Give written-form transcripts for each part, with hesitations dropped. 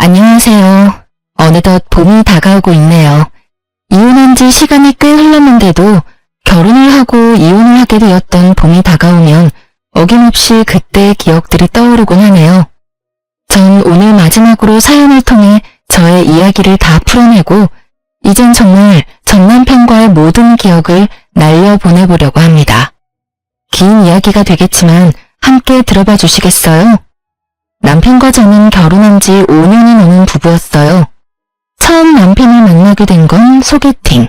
안녕하세요. 어느덧 봄이 다가오고 있네요. 이혼한 지 시간이 꽤 흘렀는데도 결혼을 하고 이혼을 하게 되었던 봄이 다가오면 어김없이 그때의 기억들이 떠오르곤 하네요. 전 오늘 마지막으로 사연을 통해 저의 이야기를 다 풀어내고 이젠 정말 전 남편과의 모든 기억을 날려보내보려고 합니다. 긴 이야기가 되겠지만 함께 들어봐 주시겠어요? 남편과 저는 결혼한 지 5년이 넘은 부부였어요. 처음 남편을 만나게 된 건 소개팅.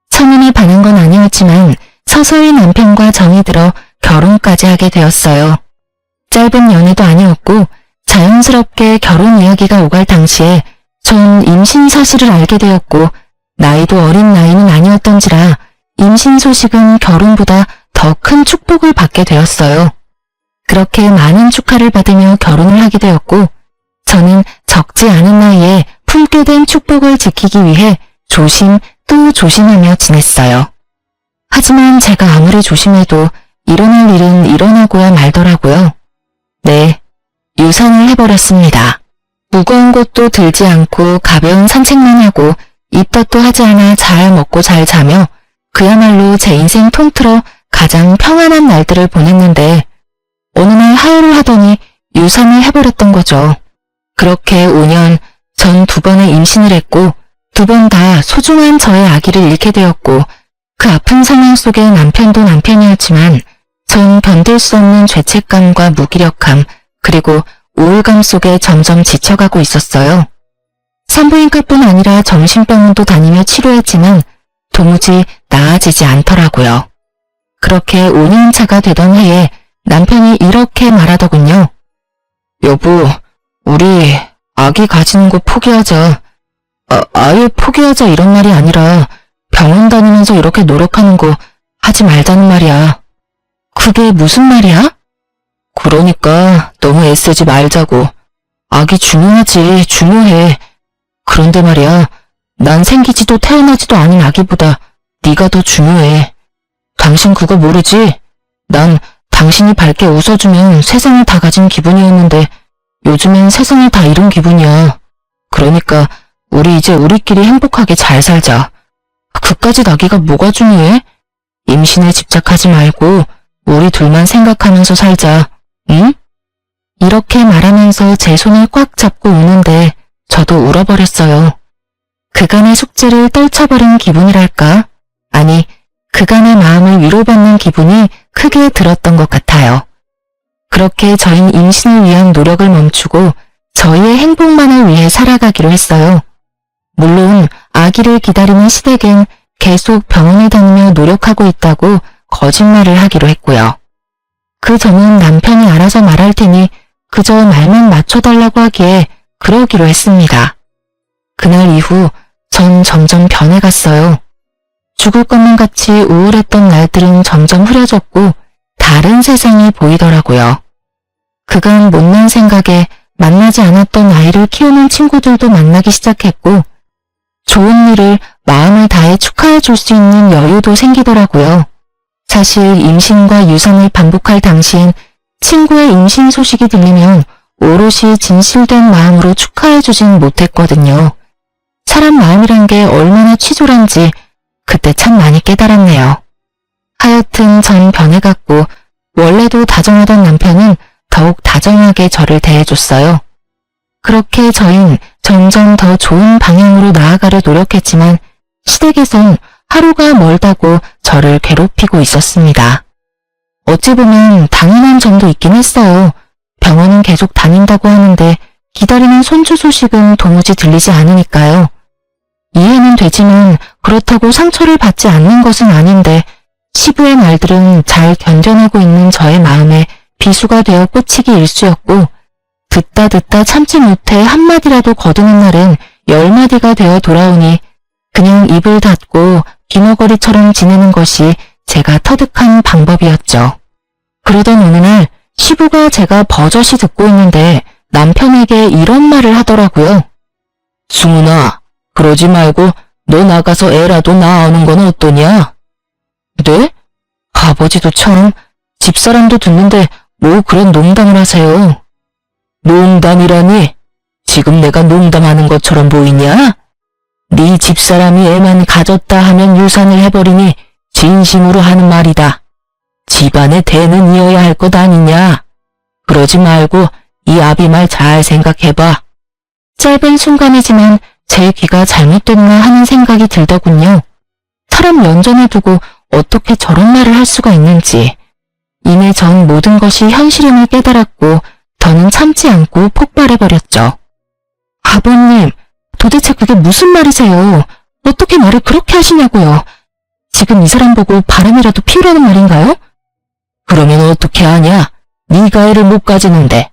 첫눈에 반한 건 아니었지만 서서히 남편과 정이 들어 결혼까지 하게 되었어요. 짧은 연애도 아니었고 자연스럽게 결혼 이야기가 오갈 당시에 전 임신 사실을 알게 되었고 나이도 어린 나이는 아니었던지라 임신 소식은 결혼보다 더 큰 축복을 받게 되었어요. 그렇게 많은 축하를 받으며 결혼을 하게 되었고 저는 적지 않은 나이에 품게 된 축복을 지키기 위해 조심 또 조심하며 지냈어요. 하지만 제가 아무리 조심해도 일어날 일은 일어나고야 말더라고요. 네, 유산을 해버렸습니다. 무거운 것도 들지 않고 가벼운 산책만 하고 입덧도 하지 않아 잘 먹고 잘 자며 그야말로 제 인생 통틀어 가장 평안한 날들을 보냈는데 어느 날 하혈을 하더니 유산을 해버렸던 거죠. 그렇게 5년 전 2번의 임신을 했고 2번 다 소중한 저의 아기를 잃게 되었고 그 아픈 상황 속에 남편도 남편이었지만 전 견딜 수 없는 죄책감과 무기력함 그리고 우울감 속에 점점 지쳐가고 있었어요. 산부인과뿐 아니라 정신병원도 다니며 치료했지만 도무지 나아지지 않더라고요. 그렇게 5년 차가 되던 해에 남편이 이렇게 말하더군요. 여보, 우리 아기 가지는 거 포기하자. 아예 포기하자 이런 말이 아니라 병원 다니면서 이렇게 노력하는 거 하지 말자는 말이야. 그게 무슨 말이야? 그러니까 너무 애쓰지 말자고. 아기 중요하지, 중요해. 그런데 말이야, 난 생기지도 태어나지도 않은 아기보다 네가 더 중요해. 당신 그거 모르지? 난 당신이 밝게 웃어주면 세상을 다 가진 기분이었는데 요즘엔 세상을 다 잃은 기분이야. 그러니까 우리 이제 우리끼리 행복하게 잘 살자. 그까짓 아기가 뭐가 중요해? 임신에 집착하지 말고 우리 둘만 생각하면서 살자. 응? 이렇게 말하면서 제 손을 꽉 잡고 우는데 저도 울어버렸어요. 그간의 숙제를 떨쳐버린 기분이랄까? 아니, 그간의 마음을 위로받는 기분이 크게 들었던 것 같아요. 그렇게 저희는 임신을 위한 노력을 멈추고 저희의 행복만을 위해 살아가기로 했어요. 물론 아기를 기다리는 시댁엔 계속 병원에 다니며 노력하고 있다고 거짓말을 하기로 했고요. 그 점은 남편이 알아서 말할 테니 그저 말만 맞춰달라고 하기에 그러기로 했습니다. 그날 이후 전 점점 변해갔어요. 죽을 것만 같이 우울했던 날들은 점점 흐려졌고 다른 세상이 보이더라고요. 그간 못난 생각에 만나지 않았던 아이를 키우는 친구들도 만나기 시작했고 좋은 일을 마음을 다해 축하해 줄 수 있는 여유도 생기더라고요. 사실 임신과 유산을 반복할 당시엔 친구의 임신 소식이 들리면 오롯이 진실된 마음으로 축하해 주진 못했거든요. 사람 마음이란 게 얼마나 치졸한지 그때 참 많이 깨달았네요. 하여튼 전 변해갔고 원래도 다정하던 남편은 더욱 다정하게 저를 대해줬어요. 그렇게 저흰 점점 더 좋은 방향으로 나아가려 노력했지만 시댁에선 하루가 멀다고 저를 괴롭히고 있었습니다. 어찌 보면 당연한 점도 있긴 했어요. 병원은 계속 다닌다고 하는데 기다리는 손주 소식은 도무지 들리지 않으니까요. 이해는 되지만 그렇다고 상처를 받지 않는 것은 아닌데 시부의 말들은 잘 견뎌내고 있는 저의 마음에 비수가 되어 꽂히기 일쑤였고 듣다 참지 못해 한마디라도 거두는 날은 10마디가 되어 돌아오니 그냥 입을 닫고 귀머거리처럼 지내는 것이 제가 터득한 방법이었죠. 그러던 어느 날 시부가 제가 버젓이 듣고 있는데 남편에게 이런 말을 하더라고요. 승훈아, 그러지 말고 너 나가서 애라도 낳아오는 건 어떠냐? 네? 아버지도 참, 집사람도 듣는데 뭐 그런 농담을 하세요. 농담이라니? 지금 내가 농담하는 것처럼 보이냐? 네 집사람이 애만 가졌다 하면 유산을 해버리니 진심으로 하는 말이다. 집안의 대는 이어야 할 것 아니냐? 그러지 말고 이 아비 말 잘 생각해봐. 짧은 순간이지만 제 귀가 잘못됐나 하는 생각이 들더군요. 사람 연전에 두고 어떻게 저런 말을 할 수가 있는지. 이내 전 모든 것이 현실임을 깨달았고 더는 참지 않고 폭발해버렸죠. 아버님, 도대체 그게 무슨 말이세요? 어떻게 말을 그렇게 하시냐고요? 지금 이 사람 보고 바람이라도 피우라는 말인가요? 그러면 어떻게 하냐? 네가 애를 못 가지는데.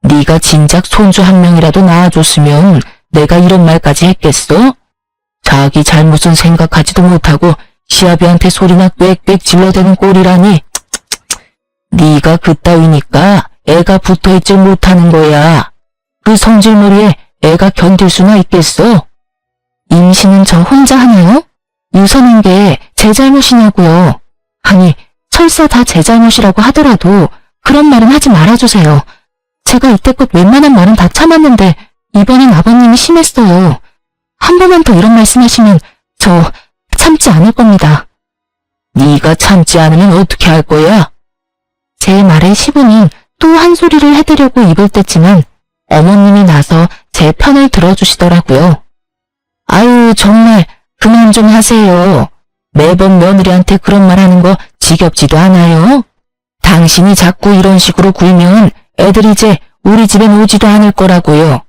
네가 진작 손주 한 명이라도 낳아줬으면 내가 이런 말까지 했겠어? 자기 잘못은 생각하지도 못하고 시아비한테 소리나 꽥꽥 질러대는 꼴이라니. 네가 그따위니까 애가 붙어있질 못하는 거야. 그 성질머리에 애가 견딜 수나 있겠어? 임신은 저 혼자 하나요? 유산한 게 제 잘못이냐고요. 아니, 설사 다 제 잘못이라고 하더라도 그런 말은 하지 말아주세요. 제가 이때껏 웬만한 말은 다 참았는데 이번엔 아버님이 심했어요. 한 번만 더 이런 말씀하시면 저 참지 않을 겁니다. 네가 참지 않으면 어떻게 할 거야? 제 말에 시부는 또 한 소리를 해드려고 입을 뗐지만 어머님이 나서 제 편을 들어주시더라고요. 아유, 정말 그만 좀 하세요. 매번 며느리한테 그런 말 하는 거 지겹지도 않아요? 당신이 자꾸 이런 식으로 굴면 애들이 이제 우리 집엔 오지도 않을 거라고요.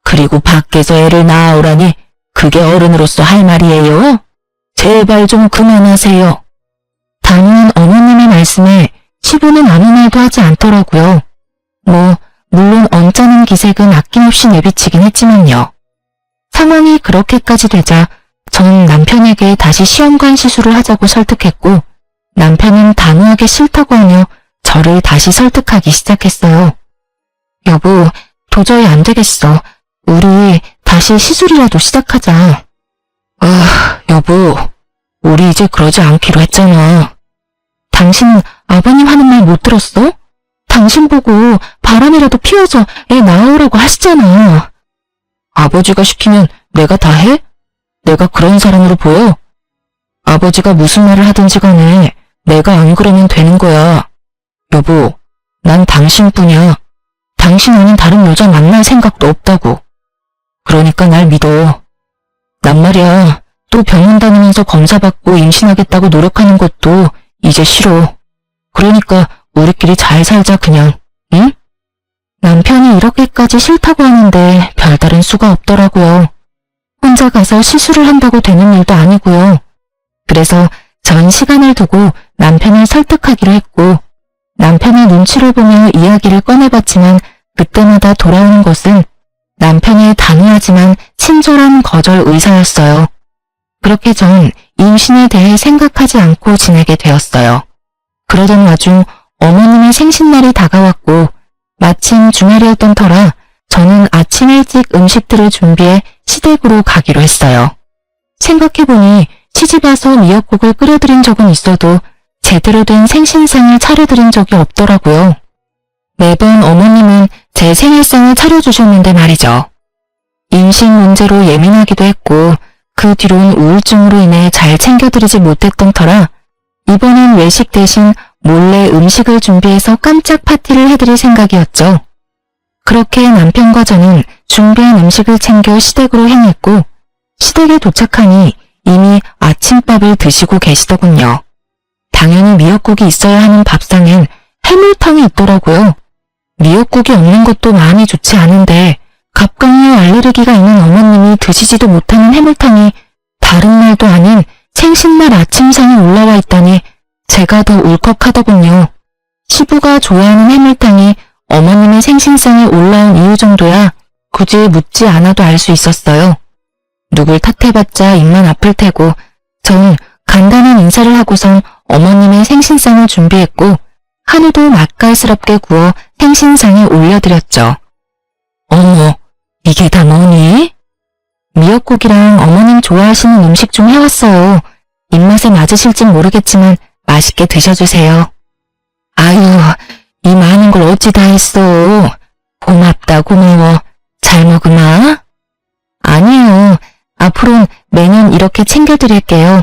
그리고 밖에서 애를 낳아오라니 그게 어른으로서 할 말이에요? 제발 좀 그만하세요. 단호한 어머님의 말씀에 시부는 아무 말도 하지 않더라고요. 물론 언짢은 기색은 아낌없이 내비치긴 했지만요. 상황이 그렇게까지 되자 전 남편에게 다시 시험관 시술을 하자고 설득했고 남편은 단호하게 싫다고 하며 저를 다시 설득하기 시작했어요. 여보, 도저히 안 되겠어. 우리 다시 시술이라도 시작하자. 여보, 우리 이제 그러지 않기로 했잖아. 당신 아버님 하는 말 못 들었어? 당신 보고 바람이라도 피워서 애 낳으라고 하시잖아. 아버지가 시키면 내가 다 해? 내가 그런 사람으로 보여? 아버지가 무슨 말을 하든지 간에 내가 안 그러면 되는 거야. 여보, 난 당신뿐이야. 당신 아닌 다른 여자 만날 생각도 없다고. 그러니까 날 믿어. 난 말이야, 또 병원 다니면서 검사받고 임신하겠다고 노력하는 것도 이제 싫어. 그러니까 우리끼리 잘 살자 그냥, 응? 남편이 이렇게까지 싫다고 하는데 별다른 수가 없더라고요. 혼자 가서 시술을 한다고 되는 일도 아니고요. 그래서 전 시간을 두고 남편을 설득하기로 했고 남편의 눈치를 보며 이야기를 꺼내봤지만 그때마다 돌아오는 것은 남편의 단호하지만 친절한 거절 의사였어요. 그렇게 전 임신에 대해 생각하지 않고 지내게 되었어요. 그러던 와중 어머님의 생신날이 다가왔고 마침 주말이었던 터라 저는 아침 일찍 음식들을 준비해 시댁으로 가기로 했어요. 생각해보니 시집와서 미역국을 끓여드린 적은 있어도 제대로 된 생신상을 차려드린 적이 없더라고요. 매번 어머님은 제 생일상을 차려주셨는데 말이죠. 임신 문제로 예민하기도 했고 그 뒤론 우울증으로 인해 잘 챙겨드리지 못했던 터라 이번엔 외식 대신 몰래 음식을 준비해서 깜짝 파티를 해드릴 생각이었죠. 그렇게 남편과 저는 준비한 음식을 챙겨 시댁으로 향했고 시댁에 도착하니 이미 아침밥을 드시고 계시더군요. 당연히 미역국이 있어야 하는 밥상엔 해물탕이 있더라고요. 미역국이 없는 것도 마음이 좋지 않은데 갑각류 알레르기가 있는 어머님이 드시지도 못하는 해물탕이 다른 날도 아닌 생신날 아침상에 올라와 있다니 제가 더 울컥하더군요. 시부가 좋아하는 해물탕이 어머님의 생신상에 올라온 이유 정도야 굳이 묻지 않아도 알 수 있었어요. 누굴 탓해봤자 입만 아플 테고 전 간단한 인사를 하고선 어머님의 생신상을 준비했고 한우도 맛깔스럽게 구워 생신상에 올려드렸죠. 어머, 이게 다 뭐니? 미역국이랑 어머님 좋아하시는 음식 중 해왔어요. 입맛에 맞으실진 모르겠지만 맛있게 드셔주세요. 아유, 이 많은 걸 어찌 다 했어. 고맙다 고마워. 잘 먹으마. 아니에요. 앞으론 매년 이렇게 챙겨드릴게요.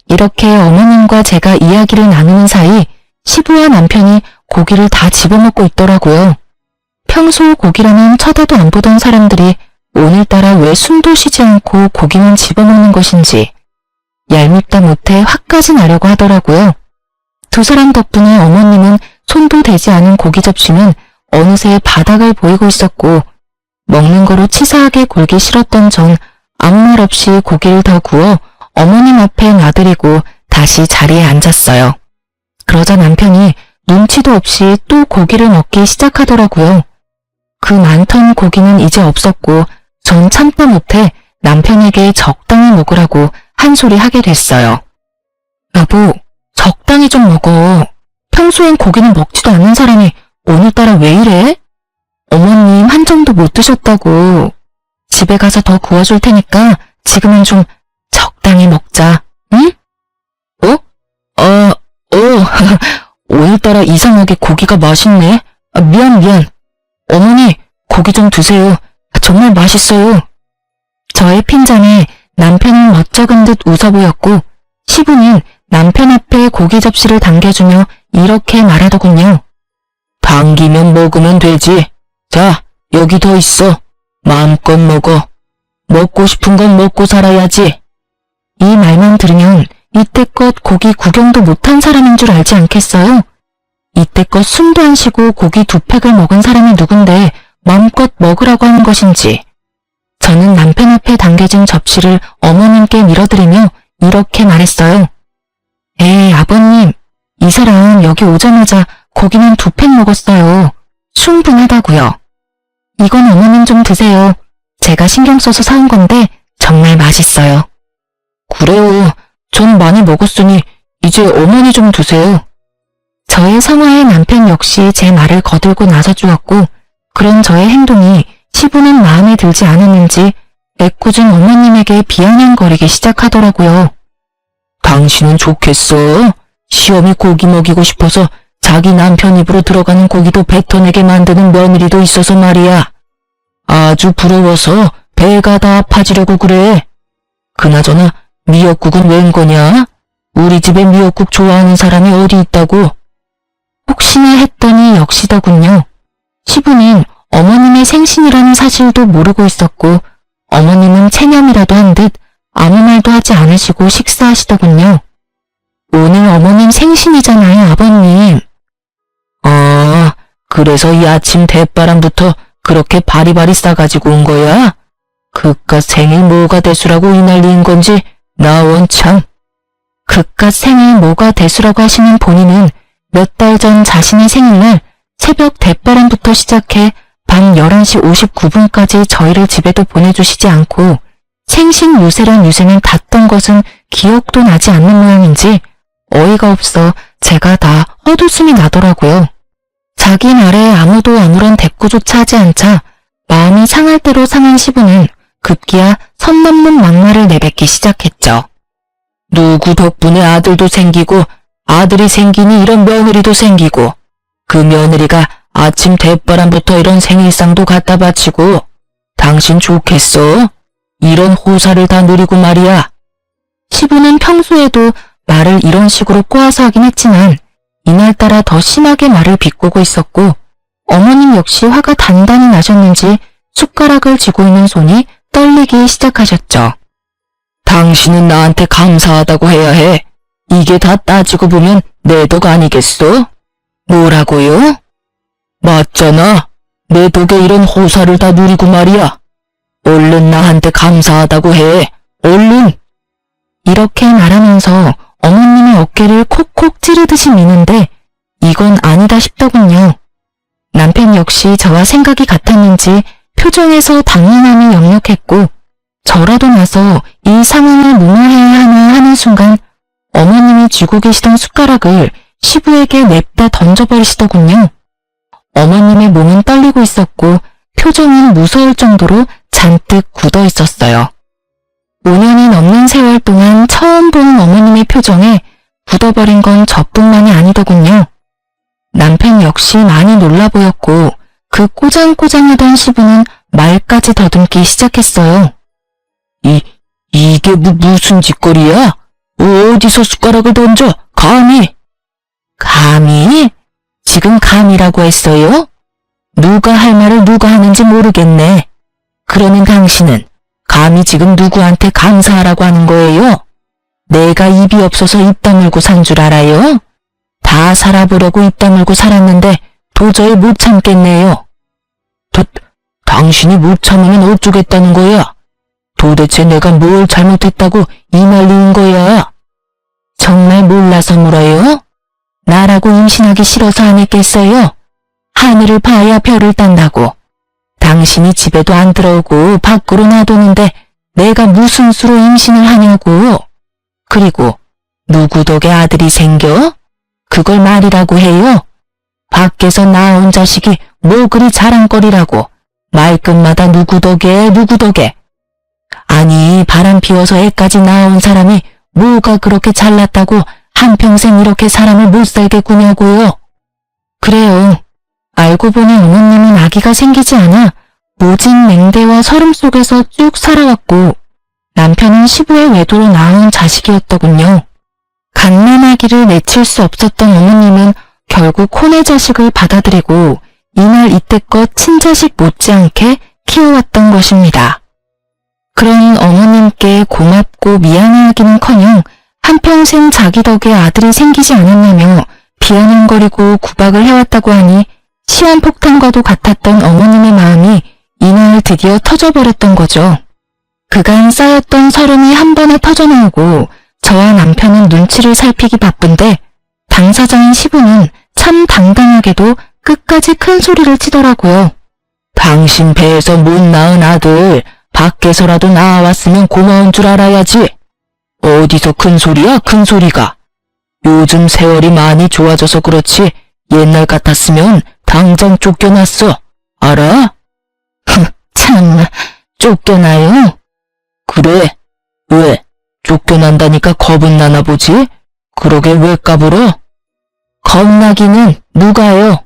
이렇게 어머님과 제가 이야기를 나누는 사이 시부와 남편이 고기를 다 집어먹고 있더라고요. 평소 고기라면 쳐다도 안 보던 사람들이 오늘따라 왜 숨도 쉬지 않고 고기만 집어먹는 것인지 얄밉다 못해 화까지 나려고 하더라고요. 두 사람 덕분에 어머님은 손도 대지 않은 고기 접시는 어느새 바닥을 보이고 있었고 먹는 거로 치사하게 굴기 싫었던 전 아무 말 없이 고기를 더 구워 어머님 앞에 놔드리고 다시 자리에 앉았어요. 그러자 남편이 눈치도 없이 또 고기를 먹기 시작하더라고요. 그 많던 고기는 이제 없었고 전 참다 못해 남편에게 적당히 먹으라고 한 소리 하게 됐어요. 여보, 적당히 좀 먹어. 평소엔 고기는 먹지도 않는 사람이 오늘따라 왜 이래? 어머님 한 점도 못 드셨다고. 집에 가서 더 구워줄 테니까 지금은 좀 적당히 먹자, 응? 오늘따라 이상하게 고기가 맛있네. 미안. 어머니, 고기 좀 드세요. 정말 맛있어요. 저의 핀잔에 남편은 멋쩍은 듯 웃어 보였고 시부는 남편 앞에 고기 접시를 당겨주며 이렇게 말하더군요. 당기면 먹으면 되지. 자, 여기 더 있어. 마음껏 먹어. 먹고 싶은 건 먹고 살아야지. 이 말만 들으면 이때껏 고기 구경도 못한 사람인 줄 알지 않겠어요? 이때껏 숨도 안 쉬고 고기 2팩을 먹은 사람이 누군데 마음껏 먹으라고 하는 것인지. 저는 남편 앞에 당겨진 접시를 어머님께 밀어드리며 이렇게 말했어요. 에이, 아버님, 이 사람 여기 오자마자 고기는 2팩 먹었어요. 충분하다고요. 이건 어머님 좀 드세요. 제가 신경 써서 사온 건데 정말 맛있어요. 그래요. 전 많이 먹었으니 이제 어머니 좀 드세요. 저의 성화의 남편 역시 제 말을 거들고 나서주었고 그런 저의 행동이 시부는 마음에 들지 않았는지 애꿎은 어머님에게 비아냥거리기 시작하더라고요. 당신은 좋겠어. 시험이 고기 먹이고 싶어서 자기 남편 입으로 들어가는 고기도 뱉어내게 만드는 며느리도 있어서 말이야. 아주 부러워서 배가 다 아파지려고 그래. 그나저나 미역국은 웬 거냐? 우리 집에 미역국 좋아하는 사람이 어디 있다고? 혹시나 했더니 역시더군요. 시부는 어머님의 생신이라는 사실도 모르고 있었고 어머님은 체념이라도 한 듯 아무 말도 하지 않으시고 식사하시더군요. 오늘 어머님 생신이잖아요, 아버님. 그래서 이 아침 대바람부터 그렇게 바리바리 싸가지고 온 거야? 그깟 생일 뭐가 대수라고 이 난리인 건지 나 원참. 그깟 생일 뭐가 대수라고 하시는 본인은 몇 달 전 자신의 생일날 새벽 대바람부터 시작해 밤 11시 59분까지 저희를 집에도 보내주시지 않고 생신 유세란 유세는 닿던 것은 기억도 나지 않는 모양인지 어이가 없어 제가 다 헛웃음이 나더라고요. 자기 말에 아무도 아무런 대꾸조차 하지 않자 마음이 상할 대로 상한 시부는 급기야 선 넘는 막말을 내뱉기 시작했죠. 누구 덕분에 아들도 생기고 아들이 생기니 이런 며느리도 생기고 그 며느리가 아침 대바람부터 이런 생일상도 갖다 바치고 당신 좋겠어? 이런 호사를 다 누리고 말이야. 시부는 평소에도 말을 이런 식으로 꼬아서 하긴 했지만 이날따라 더 심하게 말을 비꼬고 있었고 어머님 역시 화가 단단히 나셨는지 숟가락을 쥐고 있는 손이 떨리기 시작하셨죠. 당신은 나한테 감사하다고 해야 해. 이게 다 따지고 보면 내 덕 아니겠어? 뭐라고요? 맞잖아. 내 덕에 이런 호사를 다 누리고 말이야. 얼른 나한테 감사하다고 해. 얼른. 이렇게 말하면서 어머님의 어깨를 콕콕 찌르듯이 미는데 이건 아니다 싶더군요. 남편 역시 저와 생각이 같았는지 표정에서 당연함이 역력했고 저라도 나서 이 상황을 무마해야 하나 하는 순간 어머님이 쥐고 계시던 숟가락을 시부에게 냅다 던져버리시더군요. 어머님의 몸은 떨리고 있었고 표정은 무서울 정도로 잔뜩 굳어 있었어요. 5년이 넘는 세월 동안 처음 보는 어머님의 표정에 굳어버린 건 저뿐만이 아니더군요. 남편 역시 많이 놀라 보였고 그 꼬장꼬장하던 시부는 말까지 더듬기 시작했어요. 이게 무슨 짓거리야? 어디서 숟가락을 던져? 감히? 감히? 지금 감이라고 했어요? 누가 할 말을 누가 하는지 모르겠네. 그러는 당신은 감히 지금 누구한테 감사하라고 하는 거예요? 내가 입이 없어서 입 다물고 산 줄 알아요? 다 살아보려고 입 다물고 살았는데 도저히 못 참겠네요. 당신이 못 참으면 어쩌겠다는 거야? 도대체 내가 뭘 잘못했다고 이 난리인 거야? 정말 몰라서 물어요? 나라고 임신하기 싫어서 안 했겠어요? 하늘을 봐야 별을 딴다고. 당신이 집에도 안 들어오고 밖으로 놔두는데 내가 무슨 수로 임신을 하냐고. 그리고 누구 덕에 아들이 생겨? 그걸 말이라고 해요? 밖에서 낳아온 자식이 뭐 그리 자랑거리라고. 말끝마다 누구 덕에 누구 덕에. 아니 바람 피워서 애까지 낳아온 사람이 뭐가 그렇게 잘났다고 한평생 이렇게 사람을 못 살게 구냐고요. 그래요. 알고 보니 어머님은 아기가 생기지 않아 모진 맹대와 서름 속에서 쭉 살아왔고 남편은 시부의 외도로 낳아온 자식이었더군요. 갓난아기를 내칠 수 없었던 어머님은 결국 혼의 자식을 받아들이고 이날 이때껏 친자식 못지않게 키워왔던 것입니다. 그런 어머님께 고맙고 미안해하기는커녕 한평생 자기 덕에 아들이 생기지 않았냐며 비아냥거리고 구박을 해왔다고 하니 시한폭탄과도 같았던 어머님의 마음이 이날 드디어 터져버렸던 거죠. 그간 쌓였던 서름이 한 번에 터져나오고 저와 남편은 눈치를 살피기 바쁜데 당사자인 시부는 참 당당하게도 끝까지 큰 소리를 치더라고요. 당신 배에서 못 낳은 아들 밖에서라도 나왔으면 고마운 줄 알아야지. 어디서 큰 소리야 큰 소리가. 요즘 세월이 많이 좋아져서 그렇지 옛날 같았으면 당장 쫓겨났어. 알아? 참 쫓겨나요? 그래. 왜? 쫓겨난다니까 겁은 나나 보지? 그러게 왜 까불어? 겁나기는 누가요?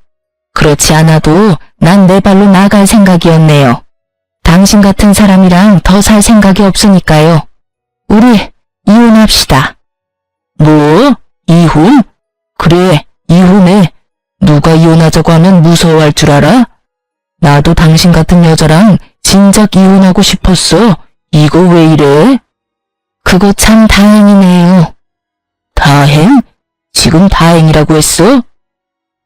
그렇지 않아도 난 내 발로 나갈 생각이었네요. 당신 같은 사람이랑 더 살 생각이 없으니까요. 우리 이혼합시다. 뭐? 이혼? 그래, 이혼해. 누가 이혼하자고 하면 무서워할 줄 알아? 나도 당신 같은 여자랑 진작 이혼하고 싶었어. 이거 왜 이래? 그거 참 다행이네요. 다행? 지금 다행이라고 했어?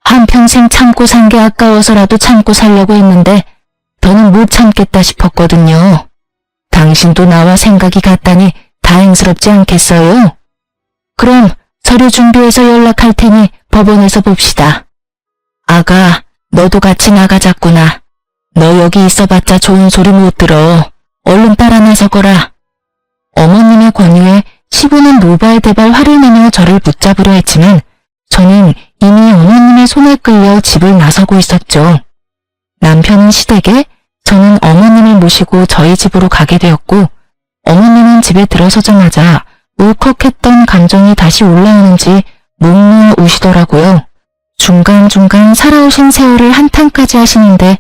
한평생 참고 산 게 아까워서라도 참고 살려고 했는데 더는 못 참겠다 싶었거든요. 당신도 나와 생각이 같다니 다행스럽지 않겠어요? 그럼 서류 준비해서 연락할 테니 법원에서 봅시다. 아가, 너도 같이 나가자꾸나. 너 여기 있어봤자 좋은 소리 못 들어. 얼른 따라 나서거라. 어머님의 권유에 시부는 노발대발 화를 내며 저를 붙잡으려 했지만 저는 이미 어머님의 손에 끌려 집을 나서고 있었죠. 남편은 시댁에, 저는 어머님을 모시고 저희 집으로 가게 되었고 어머님은 집에 들어서자마자 울컥했던 감정이 다시 올라오는지 묵묵 우시더라고요. 중간중간 살아오신 세월을 한탄까지 하시는데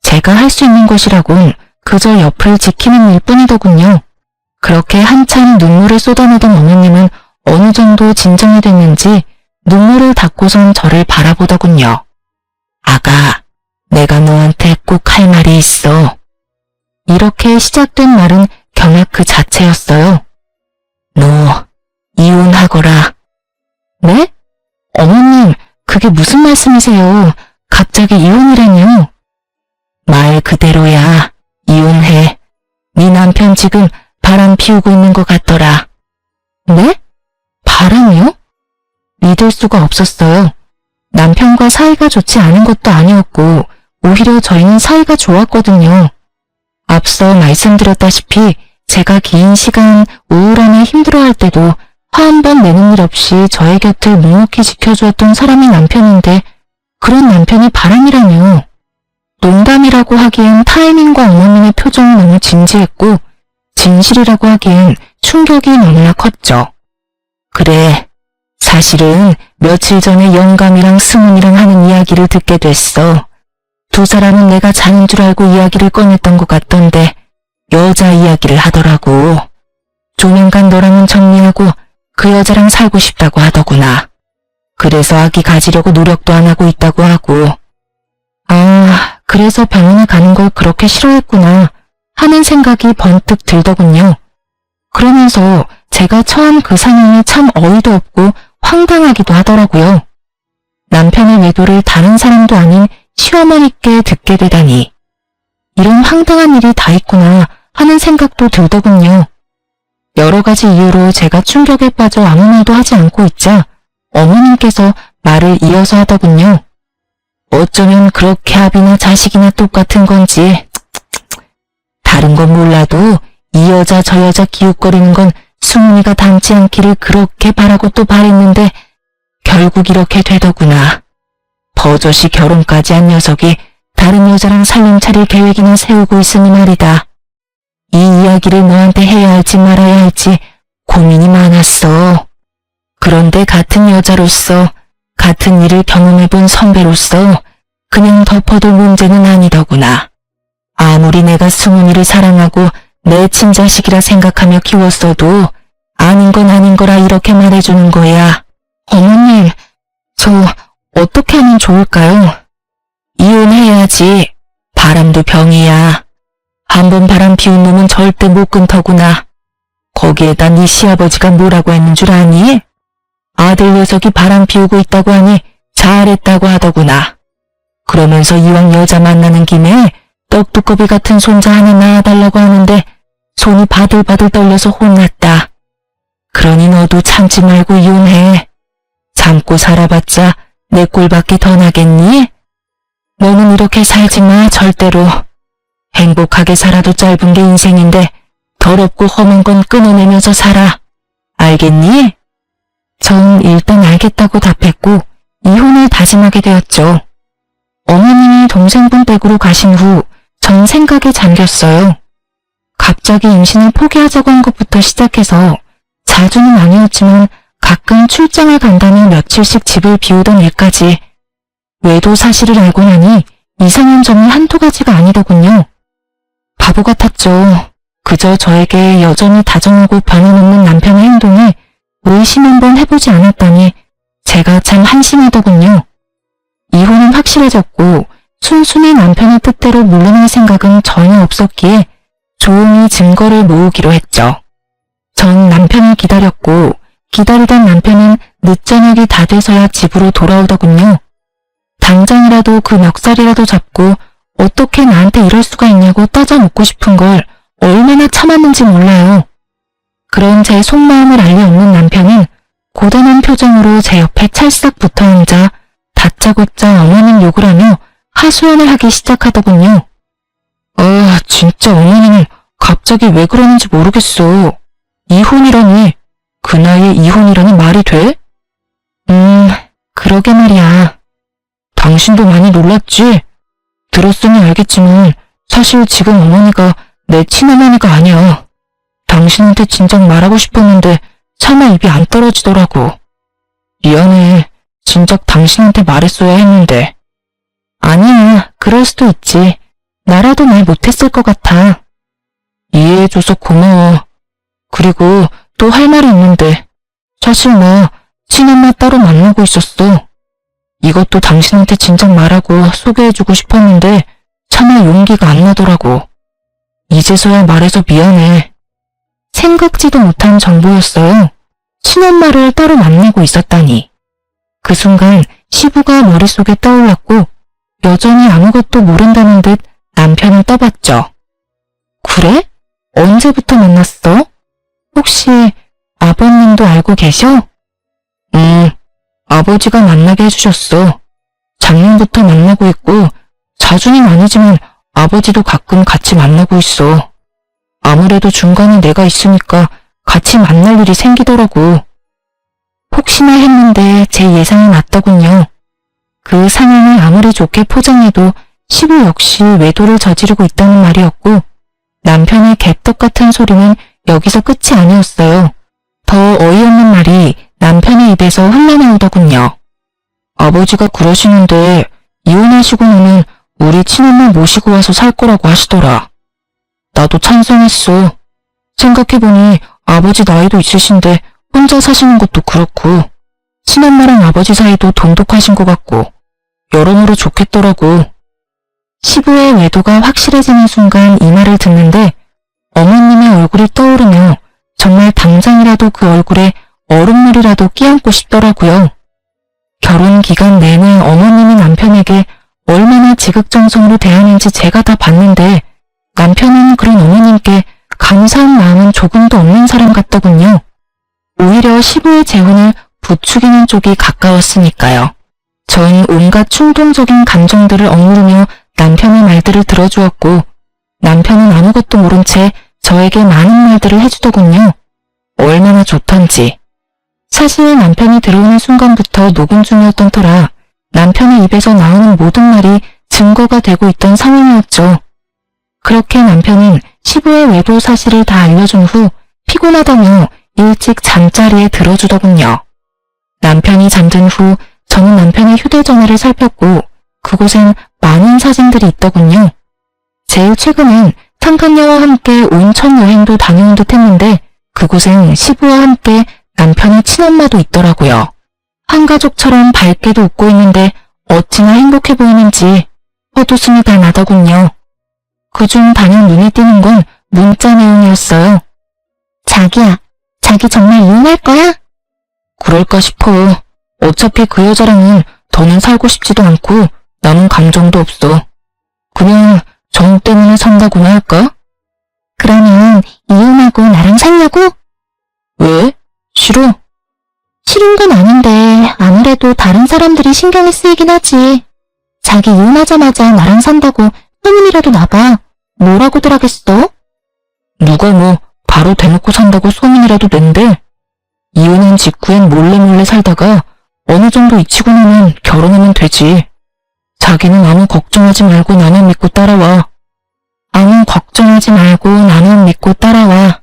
제가 할 수 있는 것이라곤 그저 옆을 지키는 일뿐이더군요. 그렇게 한참 눈물을 쏟아내던 어머님은 어느 정도 진정이 됐는지 눈물을 닦고선 저를 바라보더군요. 아가, 내가 너한테 꼭 할 말이 있어. 이렇게 시작된 말은 경악 그 자체였어요. 너 이혼하거라. 네? 어머님, 그게 무슨 말씀이세요? 갑자기 이혼이라뇨? 말 그대로야. 이혼해. 네 남편 지금 바람 피우고 있는 것 같더라. 네? 바람이요? 믿을 수가 없었어요. 남편과 사이가 좋지 않은 것도 아니었고 오히려 저희는 사이가 좋았거든요. 앞서 말씀드렸다시피 제가 긴 시간 우울함에 힘들어할 때도 화 한 번 내는 일 없이 저의 곁을 묵묵히 지켜주었던 사람이 남편인데 그런 남편이 바람이라뇨. 농담이라고 하기엔 타이밍과 어머님의 표정이 너무 진지했고 진실이라고 하기엔 충격이 너무나 컸죠. 그래, 사실은 며칠 전에 영감이랑 승훈이랑 하는 이야기를 듣게 됐어. 두 사람은 내가 자는 줄 알고 이야기를 꺼냈던 것 같던데 여자 이야기를 하더라고. 조만간 너랑은 정리하고 그 여자랑 살고 싶다고 하더구나. 그래서 아기 가지려고 노력도 안 하고 있다고 하고. 아, 그래서 병원에 가는 걸 그렇게 싫어했구나 하는 생각이 번뜩 들더군요. 그러면서 제가 처한 그 상황이 참 어이도 없고 황당하기도 하더라고요. 남편의 외도를 다른 사람도 아닌 시어머니께 듣게 되다니. 이런 황당한 일이 다 있구나 하는 생각도 들더군요. 여러 가지 이유로 제가 충격에 빠져 아무 말도 하지 않고 있자 어머님께서 말을 이어서 하더군요. 어쩌면 그렇게 아비나 자식이나 똑같은 건지. 다른 건 몰라도 이 여자 저 여자 기웃거리는 건 수문이가 닮지 않기를 그렇게 바라고 또 바랬는데 결국 이렇게 되더구나. 버젓이 결혼까지 한 녀석이 다른 여자랑 살림 차릴 계획이나 세우고 있으니 말이다. 이 이야기를 너한테 해야 할지 말아야 할지 고민이 많았어. 그런데 같은 여자로서, 같은 일을 경험해본 선배로서 그냥 덮어둘 문제는 아니더구나. 아무리 내가 수문이를 사랑하고 내 친자식이라 생각하며 키웠어도 아닌 건 아닌 거라 이렇게 말해주는 거야. 어머님, 저 어떻게 하면 좋을까요? 이혼해야지. 바람도 병이야. 한번 바람 피운 놈은 절대 못 끊더구나. 거기에다 네 시아버지가 뭐라고 했는 줄 아니? 아들 녀석이 바람 피우고 있다고 하니 잘했다고 하더구나. 그러면서 이왕 여자 만나는 김에 떡두꺼비 같은 손자 하나 낳아달라고 하는데 손이 바들바들 떨려서 혼났다. 그러니 너도 참지 말고 이혼해. 참고 살아봤자 내 꼴밖에 더 나겠니? 너는 이렇게 살지 마, 절대로. 행복하게 살아도 짧은 게 인생인데 더럽고 험한 건 끊어내면서 살아. 알겠니? 전 일단 알겠다고 답했고 이혼을 다짐하게 되었죠. 어머님이 동생분 댁으로 가신 후 전 생각에 잠겼어요. 갑자기 임신을 포기하자고 한 것부터 시작해서 자주는 아니었지만 가끔 출장을 간다며 며칠씩 집을 비우던 일까지 외도 사실을 알고 나니 이상한 점이 한두 가지가 아니더군요. 바보 같았죠. 그저 저에게 여전히 다정하고 변함없는 남편의 행동에 의심 한번 해보지 않았다니 제가 참 한심하더군요. 이혼은 확실해졌고 순순히 남편의 뜻대로 물러날 생각은 전혀 없었기에 조용히 증거를 모으기로 했죠. 전 남편을 기다렸고 기다리던 남편은 늦저녁이 다 돼서야 집으로 돌아오더군요. 당장이라도 그 멱살이라도 잡고 어떻게 나한테 이럴 수가 있냐고 따져 묻고 싶은 걸 얼마나 참았는지 몰라요. 그런 제 속마음을 알리 없는 남편은 고단한 표정으로 제 옆에 찰싹 붙어 앉아 다짜고짜 어머님 욕을 하며 하소연을 하기 시작하더군요. 진짜 어머니는 갑자기 왜 그러는지 모르겠어. 이혼이라니, 그 나이에 이혼이라니 말이 돼? 그러게 말이야. 당신도 많이 놀랐지? 들었으니 알겠지만 사실 지금 어머니가 내 친어머니가 아니야. 당신한테 진작 말하고 싶었는데 차마 입이 안 떨어지더라고. 미안해. 진작 당신한테 말했어야 했는데. 아니야, 그럴 수도 있지. 나라도 말 못했을 것 같아. 이해해줘서 고마워. 그리고 또 할 말이 있는데 사실 나 친엄마 따로 만나고 있었어. 이것도 당신한테 진작 말하고 소개해주고 싶었는데 차마 용기가 안 나더라고. 이제서야 말해서 미안해. 생각지도 못한 정보였어요. 친엄마를 따로 만나고 있었다니. 그 순간 시부가 머릿속에 떠올랐고 여전히 아무것도 모른다는 듯 남편을 떠봤죠. 그래? 언제부터 만났어? 혹시 아버님도 알고 계셔? 아버지가 만나게 해주셨어. 작년부터 만나고 있고 자주는 아니지만 아버지도 가끔 같이 만나고 있어. 아무래도 중간에 내가 있으니까 같이 만날 일이 생기더라고. 혹시나 했는데 제 예상이 맞더군요. 그 상황을 아무리 좋게 포장해도 시부 역시 외도를 저지르고 있다는 말이었고 남편의 개떡 같은 소리는 여기서 끝이 아니었어요. 더 어이없는 말이 남편의 입에서 흘러나오더군요. 아버지가 그러시는데 이혼하시고 나면 우리 친엄마 모시고 와서 살 거라고 하시더라. 나도 찬성했어. 생각해보니 아버지 나이도 있으신데 혼자 사시는 것도 그렇고 친엄마랑 아버지 사이도 돈독하신 것 같고 여러모로 좋겠더라고. 시부의 외도가 확실해지는 순간 이 말을 듣는데 어머님의 얼굴이 떠오르며 정말 당장이라도 그 얼굴에 얼음물이라도 끼얹고 싶더라고요. 결혼 기간 내내 어머님이 남편에게 얼마나 지극정성으로 대하는지 제가 다 봤는데 남편은 그런 어머님께 감사한 마음은 조금도 없는 사람 같더군요. 오히려 시부의 재혼을 부추기는 쪽이 가까웠으니까요. 전 온갖 충동적인 감정들을 억누르며 남편의 말들을 들어주었고 남편은 아무것도 모른 채 저에게 많은 말들을 해주더군요. 얼마나 좋던지. 사실 남편이 들어오는 순간부터 녹음 중이었던 터라 남편의 입에서 나오는 모든 말이 증거가 되고 있던 상황이었죠. 그렇게 남편은 시부의 외도 사실을 다 알려준 후 피곤하다며 일찍 잠자리에 들어주더군요. 남편이 잠든 후 저는 남편의 휴대전화를 살폈고 그곳엔 많은 사진들이 있더군요. 제일 최근엔 상간녀와 함께 온천 여행도 다녀온 듯 했는데 그곳엔 시부와 함께 남편의 친엄마도 있더라고요. 한 가족처럼 밝게도 웃고 있는데 어찌나 행복해 보이는지 헛웃음이 다 나더군요. 그중 단연 눈에 띄는 건 문자 내용이었어요. 자기야, 자기 정말 이혼할 거야? 그럴까 싶어. 어차피 그 여자랑은 더는 살고 싶지도 않고 나는 감정도 없어. 그냥 정 때문에 산다고나 할까? 그러면 이혼하고 나랑 살려고? 왜? 싫어? 싫은 건 아닌데 아무래도 다른 사람들이 신경이 쓰이긴 하지. 자기 이혼하자마자 나랑 산다고 소문이라도 나봐. 뭐라고들 하겠어? 누가 뭐 바로 대놓고 산다고 소문이라도 낸대. 이혼한 직후엔 몰래 살다가 어느 정도 잊히고 나면 결혼하면 되지. 자기는 아무 걱정하지 말고 나만 믿고 따라와. 아무 걱정하지 말고 나만 믿고 따라와.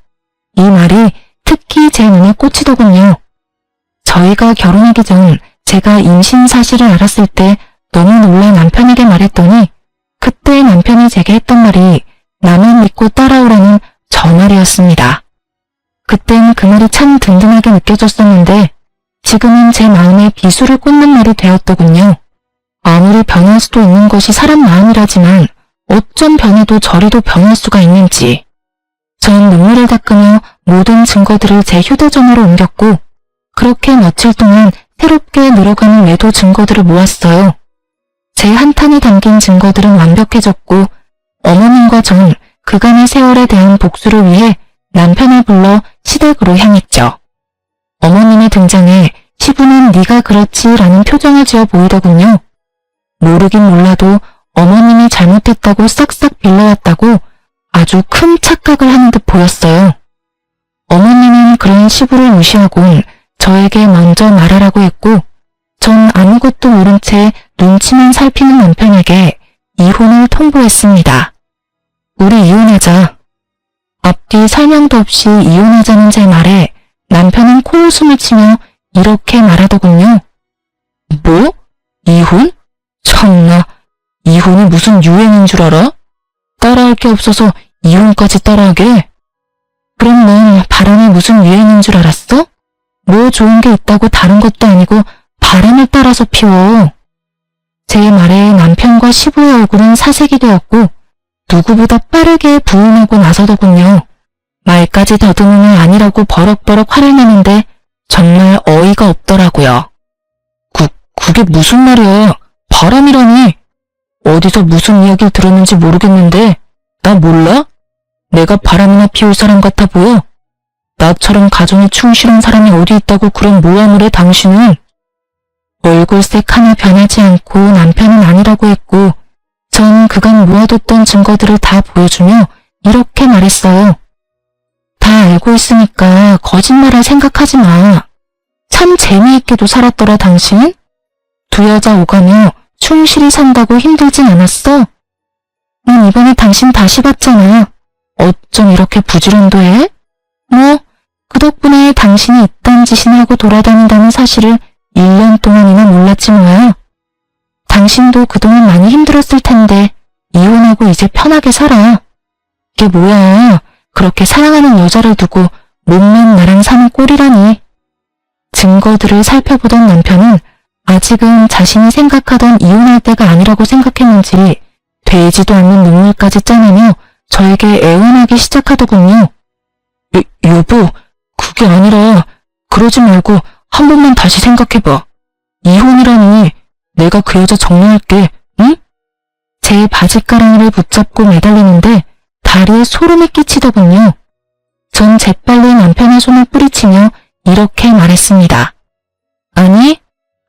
이 말이 특히 제 눈에 꽂히더군요. 저희가 결혼하기 전 제가 임신 사실을 알았을 때 너무 놀라 남편에게 말했더니 그때 남편이 제게 했던 말이 나만 믿고 따라오라는 저 말이었습니다. 그땐 그 말이 참 든든하게 느껴졌었는데 지금은 제 마음에 비수를 꽂는 말이 되었더군요. 아무리 변할 수도 있는 것이 사람 마음이라지만 어쩜 변해도 저리도 변할 수가 있는지. 전 눈물을 닦으며 모든 증거들을 제 휴대전화로 옮겼고 그렇게 며칠 동안 새롭게 늘어가는 외도 증거들을 모았어요. 제 한탄에 담긴 증거들은 완벽해졌고 어머님과 전 그간의 세월에 대한 복수를 위해 남편을 불러 시댁으로 향했죠. 어머님의 등장에 시부는 네가 그렇지 라는 표정을 지어 보이더군요. 모르긴 몰라도 어머님이 잘못했다고 싹싹 빌려왔다고 아주 큰 착각을 하는 듯 보였어요. 어머님은 그런 시부를 무시하고 저에게 먼저 말하라고 했고 전 아무것도 모른 채 눈치만 살피는 남편에게 이혼을 통보했습니다. 우리 이혼하자. 앞뒤 설명도 없이 이혼하자는 제 말에 남편은 코웃음을 치며 이렇게 말하더군요. 뭐? 이혼? 참나, 이혼이 무슨 유행인 줄 알아? 따라할 게 없어서 이혼까지 따라하게? 그럼 넌 바람이 무슨 유행인 줄 알았어? 뭐 좋은 게 있다고 다른 것도 아니고 바람을 따라서 피워. 제 말에 남편과 시부의 얼굴은 사색이 되었고 누구보다 빠르게 부인하고 나서더군요. 말까지 더듬으면 아니라고 버럭버럭 화를 내는데 정말 어이가 없더라고요. 그게 무슨 말이야? 바람이라니. 어디서 무슨 이야기를 들었는지 모르겠는데 나 몰라? 내가 바람이나 피울 사람 같아 보여? 나처럼 가정에 충실한 사람이 어디 있다고 그런 모함을 해 당신은? 얼굴색 하나 변하지 않고 남편은 아니라고 했고 전 그간 모아뒀던 증거들을 다 보여주며 이렇게 말했어요. 다 알고 있으니까 거짓말할 생각하지 마. 참 재미있게도 살았더라 당신? 두 여자 오가며 충실히 산다고 힘들진 않았어? 난 이번에 당신 다시 봤잖아. 어쩜 이렇게 부지런도 해? 뭐, 그 덕분에 당신이 이딴 짓이나 하고 돌아다닌다는 사실을 1년 동안이나 몰랐지 뭐야. 당신도 그동안 많이 힘들었을 텐데 이혼하고 이제 편하게 살아. 이게 뭐야. 그렇게 사랑하는 여자를 두고 몸만 나랑 사는 꼴이라니. 증거들을 살펴보던 남편은 아직은 자신이 생각하던 이혼할 때가 아니라고 생각했는지 되지도 않는 눈물까지 짜내며 저에게 애원하기 시작하더군요. 여보, 그게 아니라 그러지 말고 한 번만 다시 생각해봐. 이혼이라니. 내가 그 여자 정리할게, 응? 제 바지가랑이를 붙잡고 매달리는데 다리에 소름이 끼치더군요. 전 재빨리 남편의 손을 뿌리치며 이렇게 말했습니다.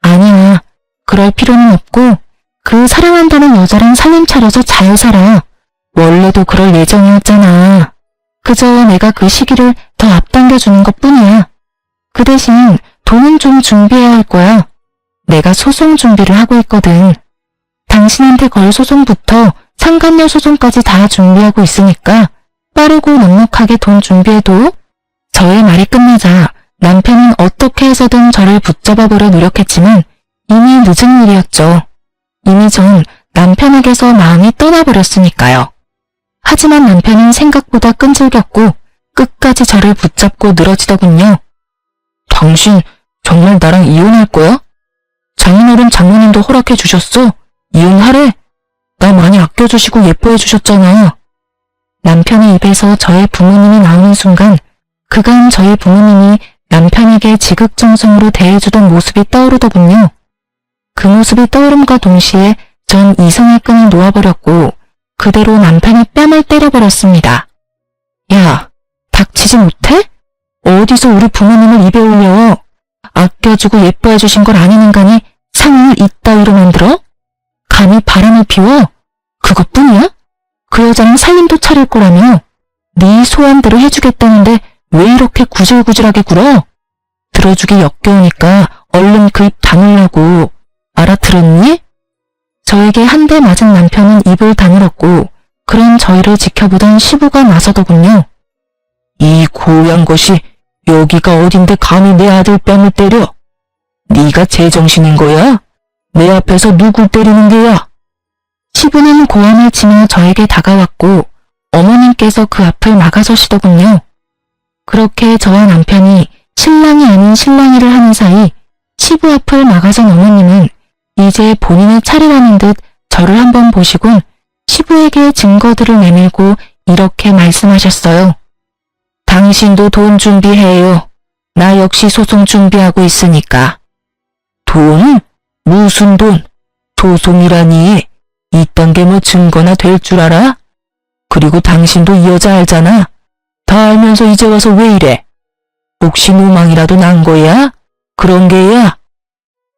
아니야. 그럴 필요는 없고 그 사랑한다는 여자랑 살림 차려서 잘 살아. 원래도 그럴 예정이었잖아. 그저 내가 그 시기를 더 앞당겨주는 것뿐이야. 그 대신 돈은 좀 준비해야 할 거야. 내가 소송 준비를 하고 있거든. 당신한테 걸 소송부터 상간녀 소송까지 다 준비하고 있으니까 빠르고 넉넉하게 돈 준비해도. 저의 말이 끝나자 남편은 어떻게 해서든 저를 붙잡아보려 노력했지만 이미 늦은 일이었죠. 이미 전 남편에게서 마음이 떠나버렸으니까요. 하지만 남편은 생각보다 끈질겼고 끝까지 저를 붙잡고 늘어지더군요. 당신 정말 나랑 이혼할 거야? 장인어른 장모님도 허락해 주셨어. 이혼하래. 나 많이 아껴주시고 예뻐해 주셨잖아. 남편의 입에서 저의 부모님이 나오는 순간 그간 저희 부모님이 남편에게 지극정성으로 대해주던 모습이 떠오르더군요. 그 모습이 떠오름과 동시에 전 이성의 끈을 놓아버렸고 그대로 남편의 뺨을 때려버렸습니다. 야, 닥치지 못해? 어디서 우리 부모님을 입에 올려. 아껴주고 예뻐해주신 걸 아는 인간이 상을 이따위로 만들어? 감히 바람을 피워? 그것뿐이야? 그 여자는 살림도 차릴 거라며. 네 소원대로 해주겠다는데 왜 이렇게 구질구질하게 굴어? 들어주기 역겨우니까 얼른 그 입 다물라고. 알아들었니? 저에게 한 대 맞은 남편은 입을 다물었고 그런 저희를 지켜보던 시부가 나서더군요. 이 고얀 것이 여기가 어딘데 감히 내 아들 뺨을 때려? 네가 제정신인 거야? 내 앞에서 누굴 때리는 게야? 시부는 고함을 치며 저에게 다가왔고 어머님께서 그 앞을 막아서시더군요. 그렇게 저와 남편이 신랑이 아닌 신랑이를 하는 사이 시부 앞을 막아선 어머님은 이제 본인의 차례라는 듯 저를 한번 보시곤 시부에게 증거들을 내밀고 이렇게 말씀하셨어요. 당신도 돈 준비해요. 나 역시 소송 준비하고 있으니까. 돈? 무슨 돈? 소송이라니. 이딴 게 뭐 증거나 될 줄 알아? 그리고 당신도 이 여자 알잖아. 다 알면서 이제 와서 왜 이래? 혹시 노망이라도 난 거야? 그런 게야?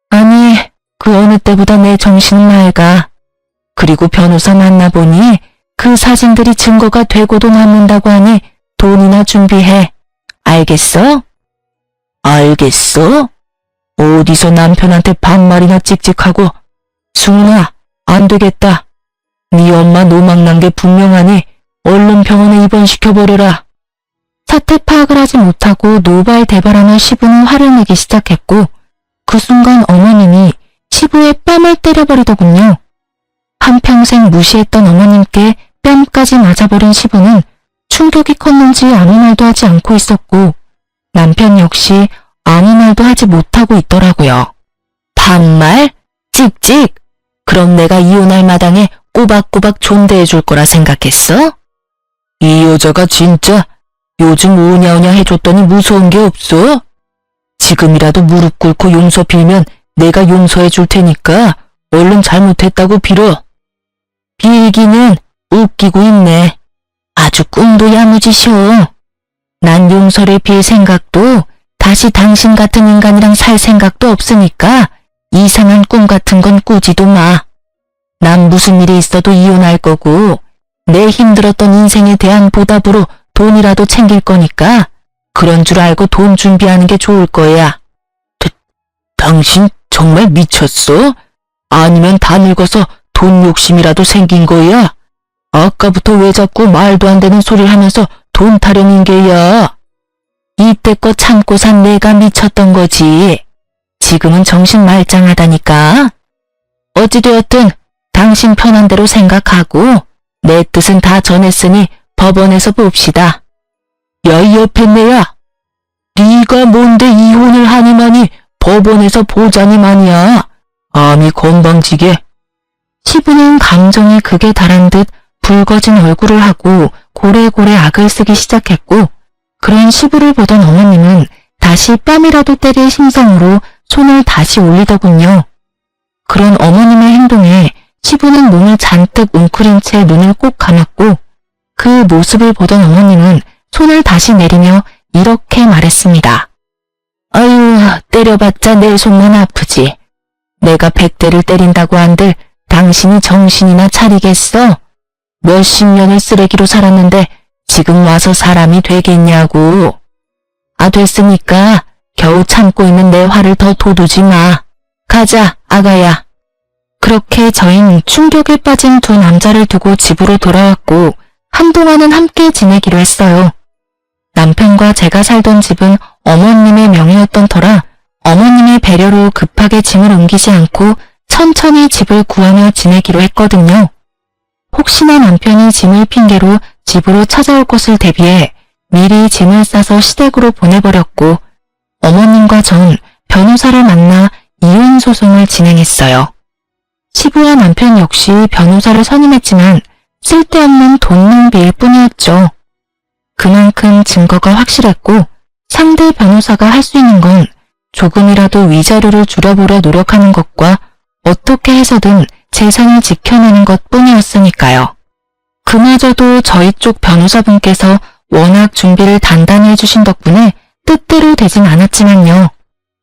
아니, 그 어느 때보다 내 정신은 맑아. 그리고 변호사 만나보니 그 사진들이 증거가 되고도 남는다고 하니 돈이나 준비해. 알겠어? 알겠어? 어디서 남편한테 반말이나 찍찍하고. 승훈아, 안 되겠다. 네 엄마 노망난 게 분명하니 얼른 병원에 입원시켜버려라. 사태 파악을 하지 못하고 노발대발하며 시부는 화를 내기 시작했고 그 순간 어머님이 시부의 뺨을 때려버리더군요. 한평생 무시했던 어머님께 뺨까지 맞아버린 시부는 충격이 컸는지 아무 말도 하지 않고 있었고 남편 역시 아무 말도 하지 못하고 있더라고요. 반말? 찍찍? 그럼 내가 이혼할 마당에 꼬박꼬박 존대해 줄 거라 생각했어? 이 여자가 진짜 요즘 오냐오냐 해줬더니 무서운 게 없어? 지금이라도 무릎 꿇고 용서 빌면 내가 용서해 줄 테니까 얼른 잘못했다고 빌어. 빌기는 웃기고 있네. 아주 꿈도 야무지셔. 난 용서를 빌 생각도 다시 당신 같은 인간이랑 살 생각도 없으니까 이상한 꿈 같은 건 꾸지도 마. 난 무슨 일이 있어도 이혼할 거고 내 힘들었던 인생에 대한 보답으로 돈이라도 챙길 거니까 그런 줄 알고 돈 준비하는 게 좋을 거야. 당신 정말 미쳤어? 아니면 다 늙어서 돈 욕심이라도 생긴 거야? 아까부터 왜 자꾸 말도 안 되는 소리를 하면서 돈 타령인 게야? 이때껏 참고 산 내가 미쳤던 거지. 지금은 정신 말짱하다니까. 어찌되었든 당신 편한 대로 생각하고 내 뜻은 다 전했으니 법원에서 봅시다. 야, 이 옆에 내야. 네가 뭔데 이혼을 하니마니 법원에서 보자니만이야. 암이 건방지게. 시부는 감정이 극에 달한 듯 붉어진 얼굴을 하고 고래고래 악을 쓰기 시작했고, 그런 시부를 보던 어머님은 다시 뺨이라도 때릴 심성으로 손을 다시 올리더군요. 그런 어머님의 행동에 시부는 몸을 잔뜩 웅크린 채 눈을 꼭 감았고, 그 모습을 보던 어머님은 손을 다시 내리며 이렇게 말했습니다. 아유, 때려봤자 내 손만 아프지. 내가 100대를 때린다고 한들 당신이 정신이나 차리겠어? 몇십 년을 쓰레기로 살았는데 지금 와서 사람이 되겠냐고. 아, 됐으니까 겨우 참고 있는 내 화를 더 돋우지 마. 가자, 아가야. 그렇게 저희는 충격에 빠진 두 남자를 두고 집으로 돌아왔고 한동안은 함께 지내기로 했어요. 남편과 제가 살던 집은 어머님의 명의였던 터라 어머님의 배려로 급하게 짐을 옮기지 않고 천천히 집을 구하며 지내기로 했거든요. 혹시나 남편이 짐을 핑계로 집으로 찾아올 것을 대비해 미리 짐을 싸서 시댁으로 보내버렸고, 어머님과 전 변호사를 만나 이혼 소송을 진행했어요. 시부와 남편 역시 변호사를 선임했지만 쓸데없는 돈 낭비일 뿐이었죠. 그만큼 증거가 확실했고 상대 변호사가 할 수 있는 건 조금이라도 위자료를 줄여보려 노력하는 것과 어떻게 해서든 재산을 지켜내는 것뿐이었으니까요. 그마저도 저희 쪽 변호사분께서 워낙 준비를 단단히 해주신 덕분에 뜻대로 되진 않았지만요.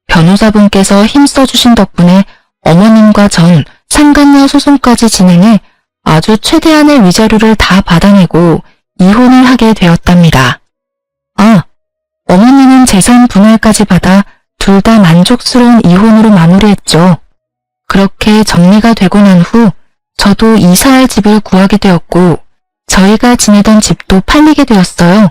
변호사분께서 힘써주신 덕분에 어머님과 전 상간녀 소송까지 진행해 아주 최대한의 위자료를 다 받아내고 이혼을 하게 되었답니다. 아, 어머님은 재산 분할까지 받아 둘 다 만족스러운 이혼으로 마무리했죠. 그렇게 정리가 되고 난 후 저도 이사할 집을 구하게 되었고 저희가 지내던 집도 팔리게 되었어요.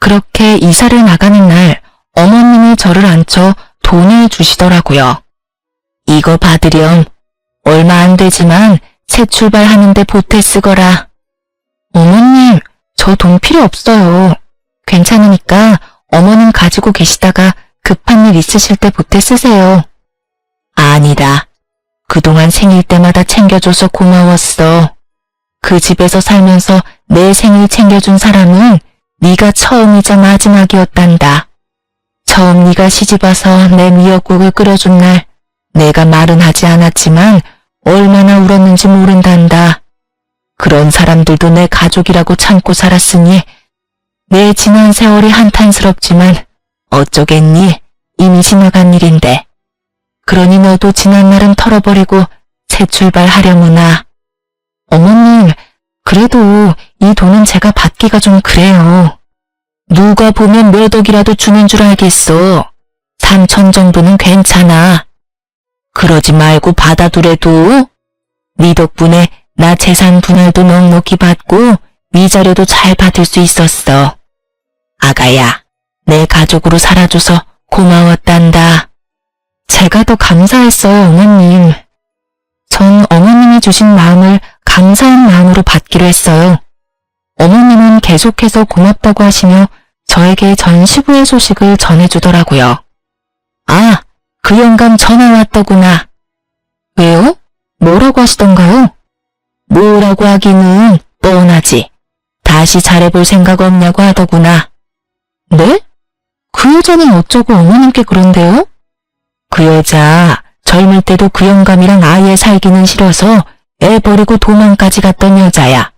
그렇게 이사를 나가는 날 어머님이 저를 앉혀 돈을 주시더라고요. 이거 받으렴. 얼마 안 되지만 새 출발하는데 보태 쓰거라. 어머님, 저 돈 필요 없어요. 괜찮으니까 어머님 가지고 계시다가 급한 일 있으실 때 보태 쓰세요. 아니다. 그동안 생일 때마다 챙겨줘서 고마웠어. 그 집에서 살면서 내 생일 챙겨준 사람은 네가 처음이자 마지막이었단다. 처음 네가 시집와서 내 미역국을 끓여준 날 내가 말은 하지 않았지만 얼마나 울었는지 모른단다. 그런 사람들도 내 가족이라고 참고 살았으니 내 지난 세월이 한탄스럽지만 어쩌겠니? 이미 지나간 일인데. 그러니 너도 지난 날은 털어버리고 새 출발하려무나. 어머님, 그래도 이 돈은 제가 받기가 좀 그래요. 누가 보면 몇 억이라도 주는 줄 알겠어. 3천 정도는 괜찮아. 그러지 말고 받아두래도. 네 덕분에 나 재산 분할도 넉넉히 받고 위자료도 잘 받을 수 있었어. 아가야, 내 가족으로 살아줘서 고마웠단다. 제가 더 감사했어요, 어머님. 전 어머님이 주신 마음을 감사한 마음으로 받기로 했어요. 어머님은 계속해서 고맙다고 하시며 저에게 전 시부의 소식을 전해주더라고요. 아, 그 영감 전화 왔더구나. 왜요? 뭐라고 하시던가요? 뭐라고 하기는 뻔하지. 다시 잘해볼 생각 없냐고 하더구나. 네? 그 여자는 어쩌고 어머님께 그런데요? 그 여자 젊을 때도 그 영감이랑 아예 살기는 싫어서 애 버리고 도망까지 갔던 여자야.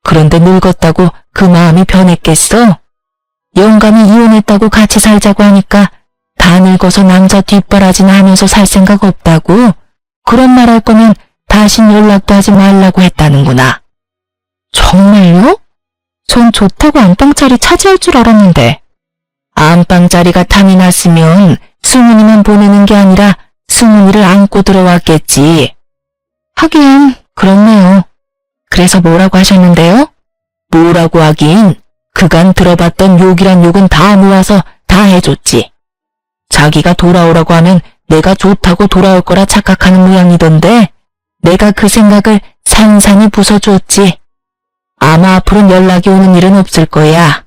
그런데 늙었다고 그 마음이 변했겠어? 영감이 이혼했다고 같이 살자고 하니까 다 늙어서 남자 뒷바라지나 하면서 살 생각 없다고? 그런 말 할 거면 다신 연락도 하지 말라고 했다는구나. 정말요? 전 좋다고 안방자리 차지할 줄 알았는데. 안방자리가 탐이 났으면 승훈이만 보내는 게 아니라 승훈이를 안고 들어왔겠지. 하긴 그렇네요. 그래서 뭐라고 하셨는데요? 뭐라고 하긴 그간 들어봤던 욕이란 욕은 다 모아서 다 해줬지. 자기가 돌아오라고 하면 내가 좋다고 돌아올 거라 착각하는 모양이던데 내가 그 생각을 산산이 부숴주었지. 아마 앞으로는 연락이 오는 일은 없을 거야.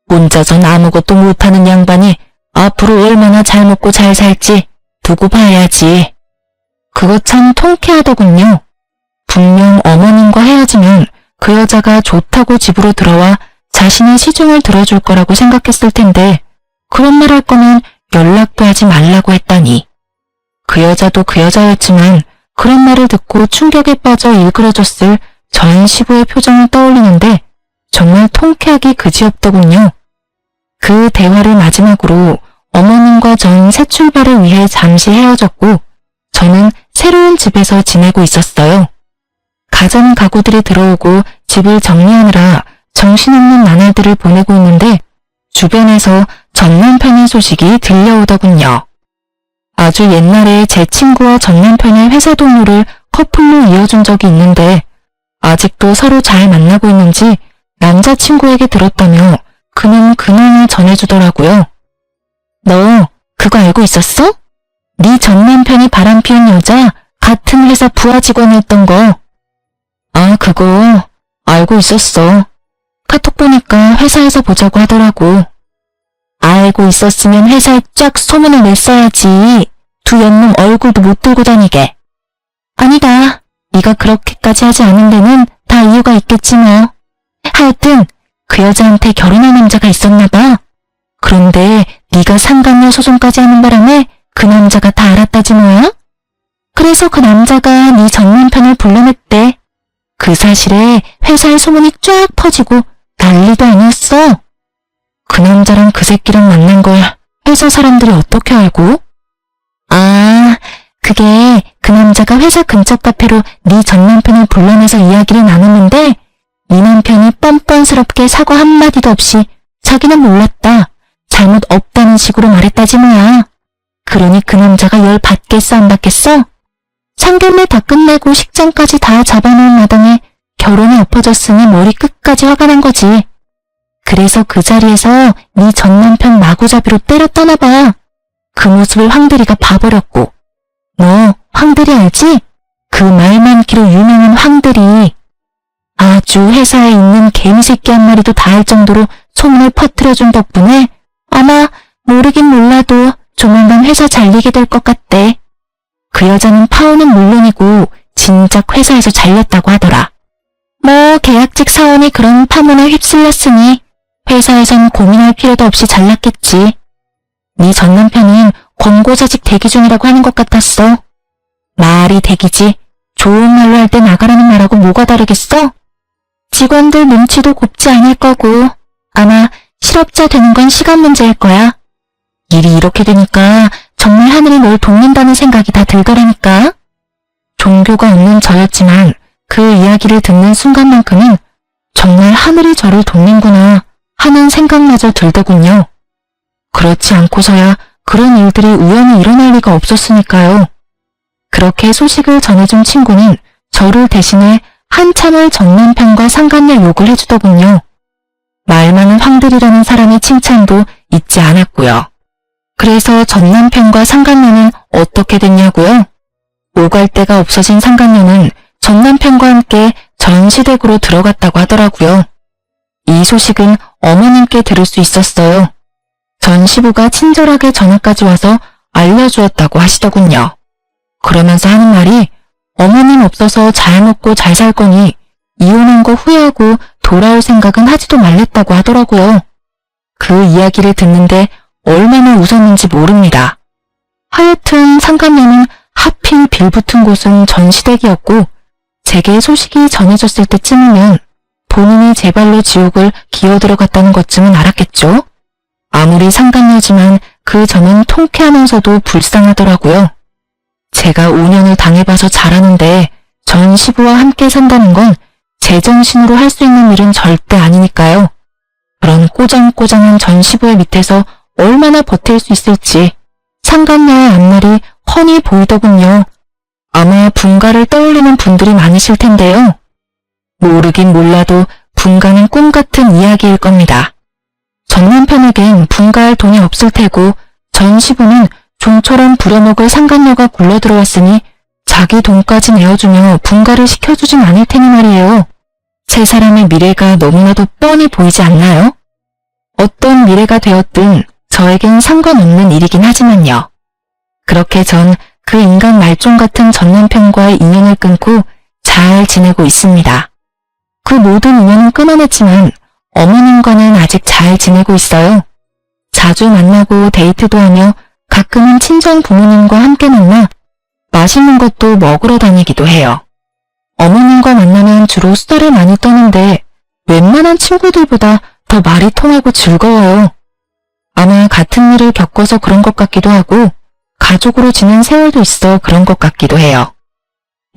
혼자선 아무것도 못하는 양반이 앞으로 얼마나 잘 먹고 잘 살지 두고 봐야지. 그거 참 통쾌하더군요. 분명 어머님과 헤어지면 그 여자가 좋다고 집으로 들어와 자신의 시중을 들어줄 거라고 생각했을 텐데 그런 말 할 거면 연락도 하지 말라고 했다니. 그 여자도 그 여자였지만 그런 말을 듣고 충격에 빠져 일그러졌을 전 시부의 표정을 떠올리는데 정말 통쾌하기 그지없더군요. 그 대화를 마지막으로 어머님과 전 새 출발을 위해 잠시 헤어졌고 저는 새로운 집에서 지내고 있었어요. 가전 가구들이 들어오고 집을 정리하느라 정신없는 나날들을 보내고 있는데 주변에서 전 남편의 소식이 들려오더군요. 아주 옛날에 제 친구와 전 남편의 회사 동료를 커플로 이어준 적이 있는데 아직도 서로 잘 만나고 있는지 남자친구에게 들었다며 그는 근황을 전해주더라고요. 너 그거 알고 있었어? 네 전 남편이 바람피운 여자 같은 회사 부하 직원이었던 거. 아, 그거 알고 있었어. 카톡 보니까 회사에서 보자고 하더라고. 알고 있었으면 회사에 쫙 소문을 냈어야지. 두 연놈 얼굴도 못 들고 다니게. 아니다. 네가 그렇게까지 하지 않은 데는 다 이유가 있겠지 뭐. 하여튼 그 여자한테 결혼할 남자가 있었나 봐. 그런데 네가 상간녀 소송까지 하는 바람에 그 남자가 다 알았다지 뭐야? 그래서 그 남자가 네 전 남편을 불러냈대. 그 사실에 회사에 소문이 쫙 퍼지고 난리도 아니었어. 그 남자랑 그 새끼랑 만난 걸 회사 사람들이 어떻게 알고? 아, 그게 그 남자가 회사 근처 카페로 네 전 남편을 불러내서 이야기를 나눴는데 네 남편이 뻔뻔스럽게 사과 한마디도 없이 자기는 몰랐다. 잘못 없다는 식으로 말했다지 뭐야. 그러니 그 남자가 열 받겠어 안 받겠어? 상견례 다 끝내고 식장까지 다 잡아놓은 마당에 결혼이 엎어졌으니 머리 끝까지 화가 난 거지. 그래서 그 자리에서 네 전 남편 마구잡이로 때렸다나 봐. 그 모습을 황대리가 봐버렸고. 너 황대리 알지? 그 말 많기로 유명한 황대리. 아주 회사에 있는 개미새끼 한 마리도 다 알 정도로 소문을 퍼뜨려준 덕분에 아마 모르긴 몰라도 조만간 회사 잘리게 될 것 같대. 그 여자는 파혼은 물론이고 진작 회사에서 잘렸다고 하더라. 뭐 계약직 사원이 그런 파문에 휩쓸렸으니 회사에선 고민할 필요도 없이 잘났겠지. 네 전 남편은 권고자직 대기 중이라고 하는 것 같았어. 말이 대기지. 좋은 말로 할 때 나가라는 말하고 뭐가 다르겠어? 직원들 눈치도 곱지 않을 거고 아마 실업자 되는 건 시간 문제일 거야. 일이 이렇게 되니까 정말 하늘이 널 돕는다는 생각이 다 들더라니까. 종교가 없는 저였지만 그 이야기를 듣는 순간만큼은 정말 하늘이 저를 돕는구나 하는 생각마저 들더군요. 그렇지 않고서야 그런 일들이 우연히 일어날 리가 없었으니까요. 그렇게 소식을 전해준 친구는 저를 대신해 한참을 전 남편과 상간녀 욕을 해주더군요. 말 많은 황들이라는 사람의 칭찬도 잊지 않았고요. 그래서 전 남편과 상간녀는 어떻게 됐냐고요? 오갈 데가 없어진 상간녀는 전 남편과 함께 전시댁으로 들어갔다고 하더라고요. 이 소식은 어머님께 들을 수 있었어요. 전 시부가 친절하게 전화까지 와서 알려주었다고 하시더군요. 그러면서 하는 말이 어머님 없어서 잘 먹고 잘 살 거니 이혼한 거 후회하고 돌아올 생각은 하지도 말랬다고 하더라고요. 그 이야기를 듣는데 얼마나 웃었는지 모릅니다. 하여튼 상간녀는 하필 빌붙은 곳은 전시댁이었고 제게 소식이 전해졌을 때쯤이면 본인이 제 발로 지옥을 기어들어갔다는 것쯤은 알았겠죠. 아무리 상간녀지만 그 점은 통쾌하면서도 불쌍하더라고요. 제가 5년을 당해봐서 잘 아는데 전 시부와 함께 산다는 건 제정신으로 할 수 있는 일은 절대 아니니까요. 그런 꼬장꼬장한 전 시부의 밑에서 얼마나 버틸 수 있을지 상간녀의 앞날이 훤히 보이더군요. 아마 분가를 떠올리는 분들이 많으실 텐데요. 모르긴 몰라도 분가는 꿈 같은 이야기일 겁니다. 전 남편에겐 분가할 돈이 없을 테고 전 시부는 좀처럼 부려먹을 상간녀가 굴러들어왔으니 자기 돈까지 내어주며 분가를 시켜주진 않을 테니 말이에요. 세 사람의 미래가 너무나도 뻔히 보이지 않나요? 어떤 미래가 되었든 저에겐 상관없는 일이긴 하지만요. 그렇게 전 그 인간 말종 같은 전 남편과의 인연을 끊고 잘 지내고 있습니다. 그 모든 인연은 끊어냈지만 어머님과는 아직 잘 지내고 있어요. 자주 만나고 데이트도 하며 가끔은 친정 부모님과 함께 만나 맛있는 것도 먹으러 다니기도 해요. 어머님과 만나면 주로 수다를 많이 떠는데 웬만한 친구들보다 더 말이 통하고 즐거워요. 아마 같은 일을 겪어서 그런 것 같기도 하고 가족으로 지낸 세월도 있어 그런 것 같기도 해요.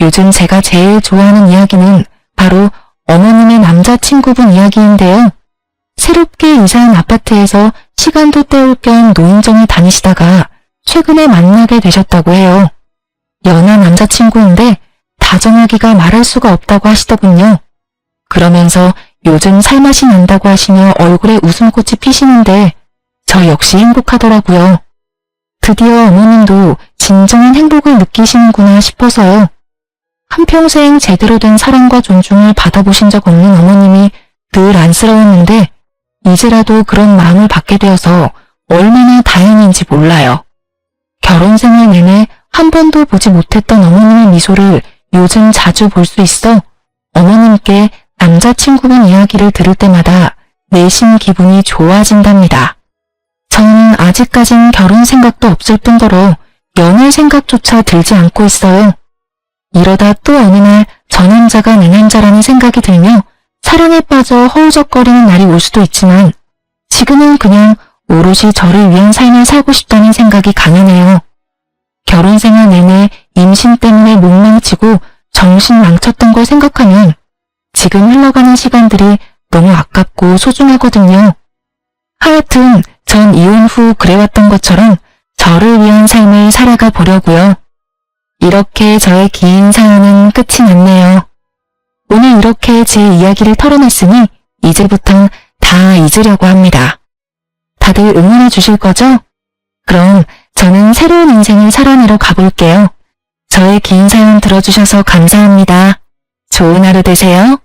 요즘 제가 제일 좋아하는 이야기는 바로 어머님의 남자친구분 이야기인데요. 새롭게 이사한 아파트에서 시간도 때울 겸 노인정에 다니시다가 최근에 만나게 되셨다고 해요. 연하 남자친구인데 다정하기가 말할 수가 없다고 하시더군요. 그러면서 요즘 살맛이 난다고 하시며 얼굴에 웃음꽃이 피시는데 저 역시 행복하더라고요. 드디어 어머님도 진정한 행복을 느끼시는구나 싶어서요. 한평생 제대로 된 사랑과 존중을 받아보신 적 없는 어머님이 늘 안쓰러웠는데 이제라도 그런 마음을 받게 되어서 얼마나 다행인지 몰라요. 결혼 생활 내내 한 번도 보지 못했던 어머님의 미소를 요즘 자주 볼 수 있어 어머님께 남자친구분 이야기를 들을 때마다 내심 기분이 좋아진답니다. 전 아직까진 결혼 생각도 없을 뿐더러 연애 생각조차 들지 않고 있어요. 이러다 또 어느 날 저 남자가 내 남자라는 생각이 들며 사랑에 빠져 허우적거리는 날이 올 수도 있지만 지금은 그냥 오롯이 저를 위한 삶을 살고 싶다는 생각이 강하네요. 결혼 생활 내내 임신 때문에 목망치고 정신 망쳤던 걸 생각하면 지금 흘러가는 시간들이 너무 아깝고 소중하거든요. 하여튼 전 이혼 후 그래왔던 것처럼 저를 위한 삶을 살아가 보려고요. 이렇게 저의 긴 사연은 끝이 났네요. 오늘 이렇게 제 이야기를 털어냈으니 이제부턴 다 잊으려고 합니다. 다들 응원해 주실 거죠? 그럼 저는 새로운 인생을 살아내러 가볼게요. 저의 긴 사연 들어주셔서 감사합니다. 좋은 하루 되세요.